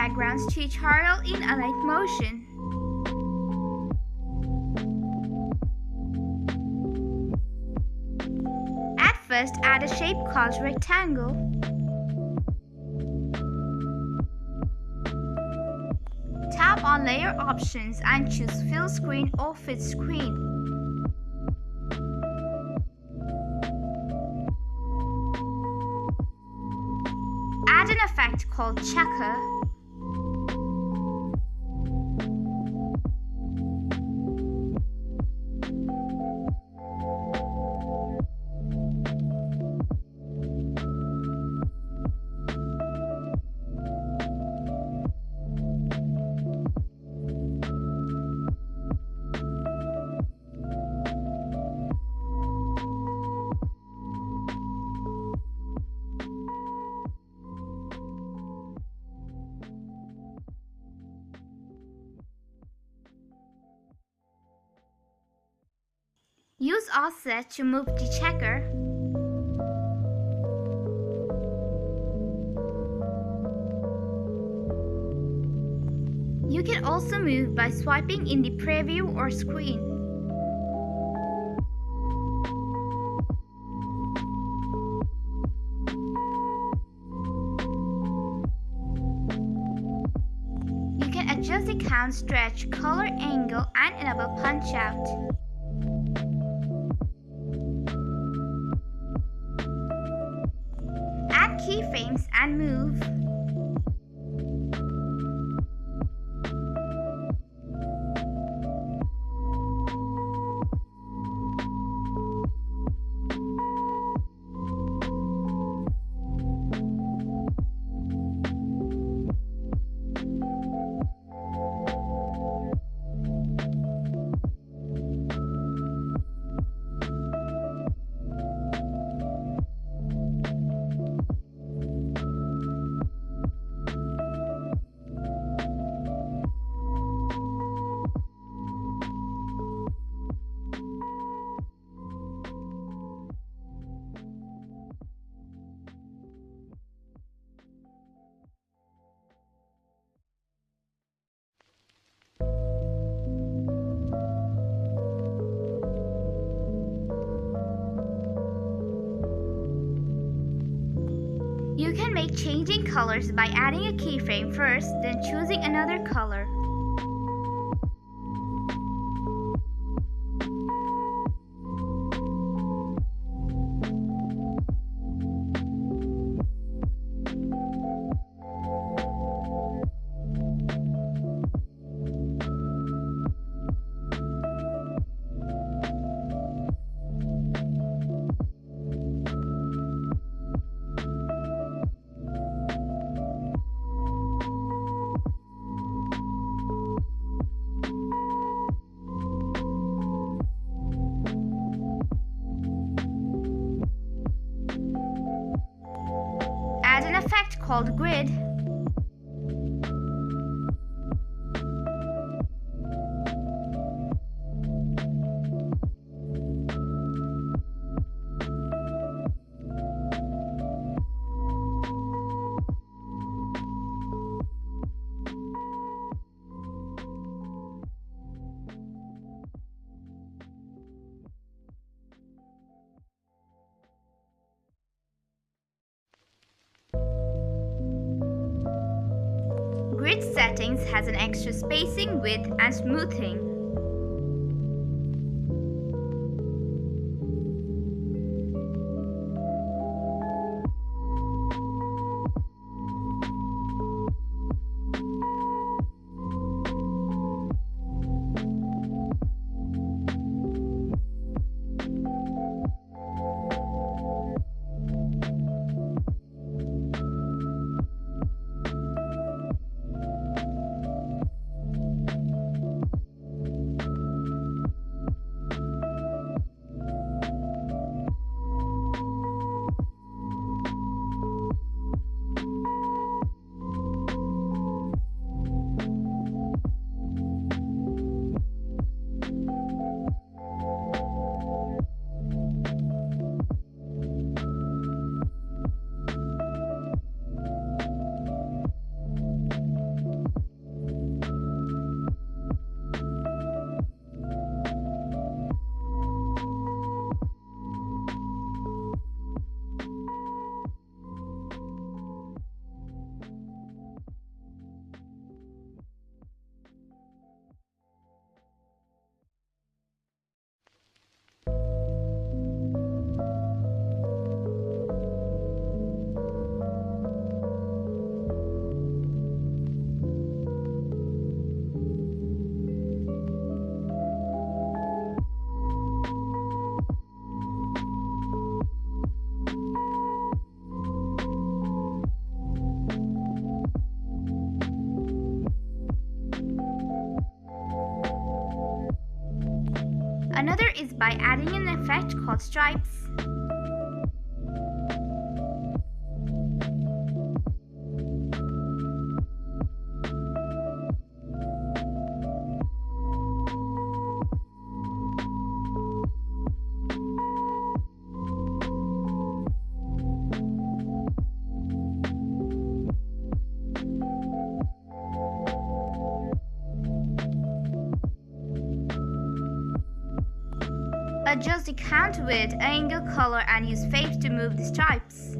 backgrounds tutorial in Alight Motion. At first, add a shape called rectangle. Tap on Layer Options and choose Fill Screen or Fit Screen. Add an effect called Checker. Use Offset to move the checker. You can also move by swiping in the preview or screen. You can adjust the count, stretch, color, angle, and enable punch out. Add keyframes and move. You can make changing colors by adding a keyframe first, then choosing another color. Add an effect called Grid. Grid settings has an extra spacing, width, and smoothing. Another is by adding an effect called stripes. Adjust the count width, angle, color, and use fade to move the stripes.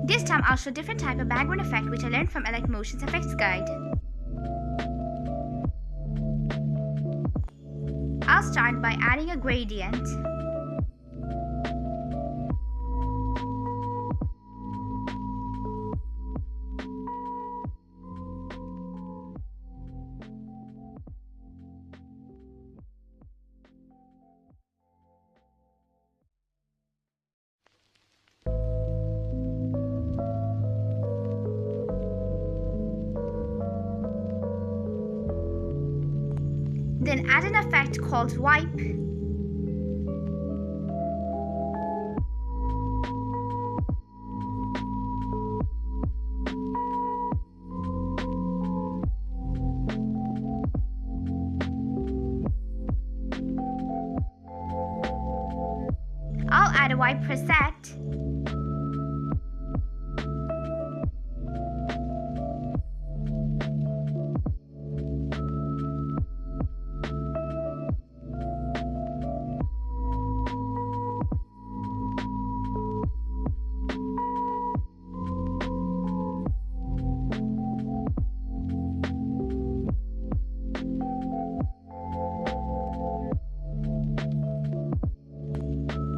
This time I'll show different type of background effect which I learned from Elect Motion's effects guide. I'll start by adding a gradient. Then add an effect called wipe. I'll add a wipe preset.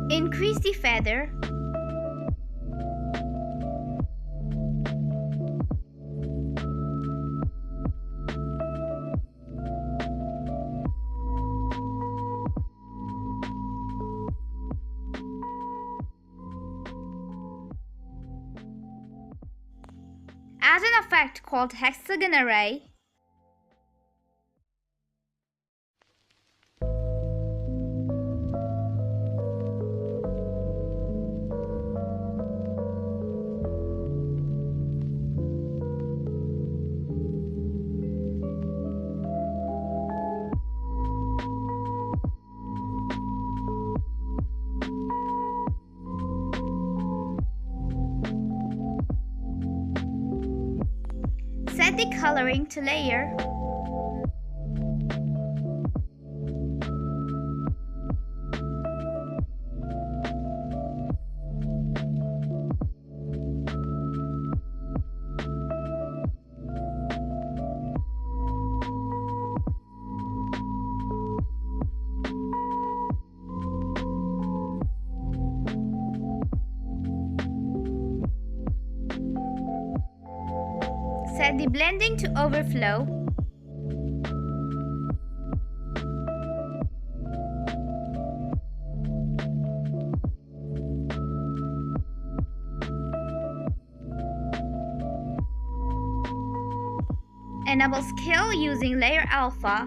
Increase the feather. Add an effect called hexagon array. Set the coloring to layer. Set the blending to overflow. Enable scale using layer alpha.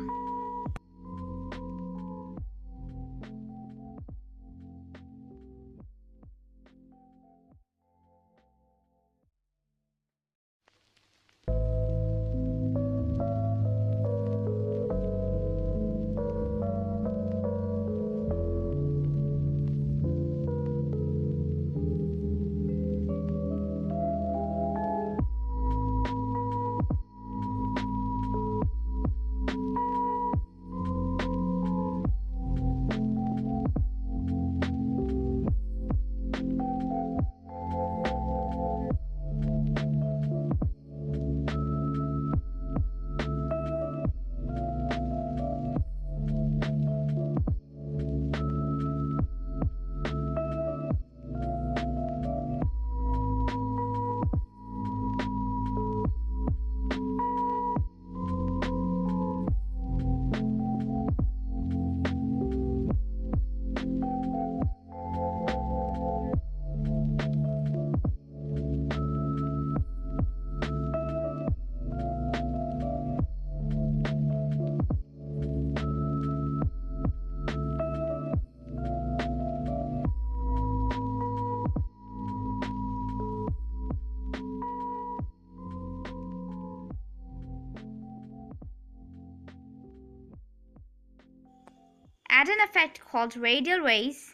add an effect called radial raise.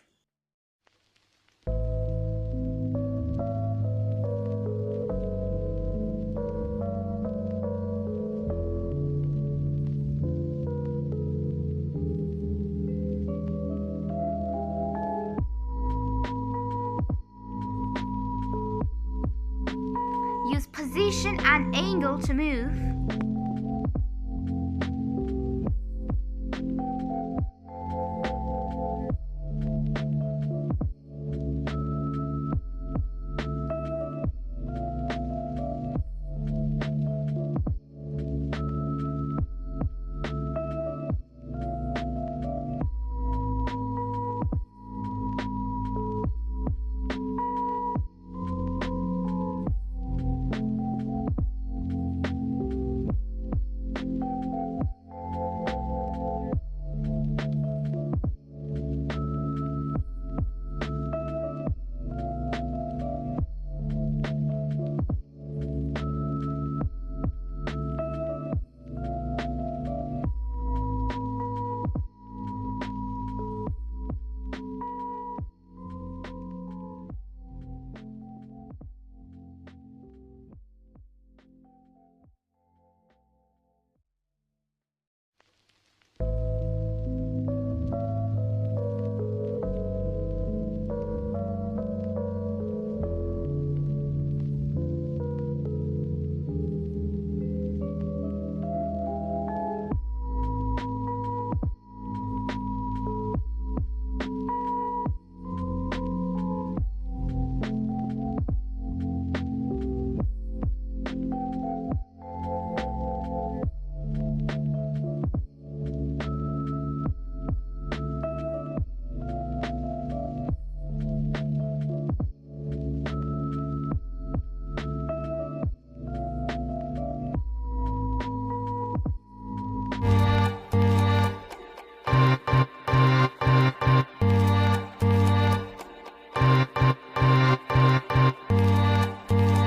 Use position and angle to move.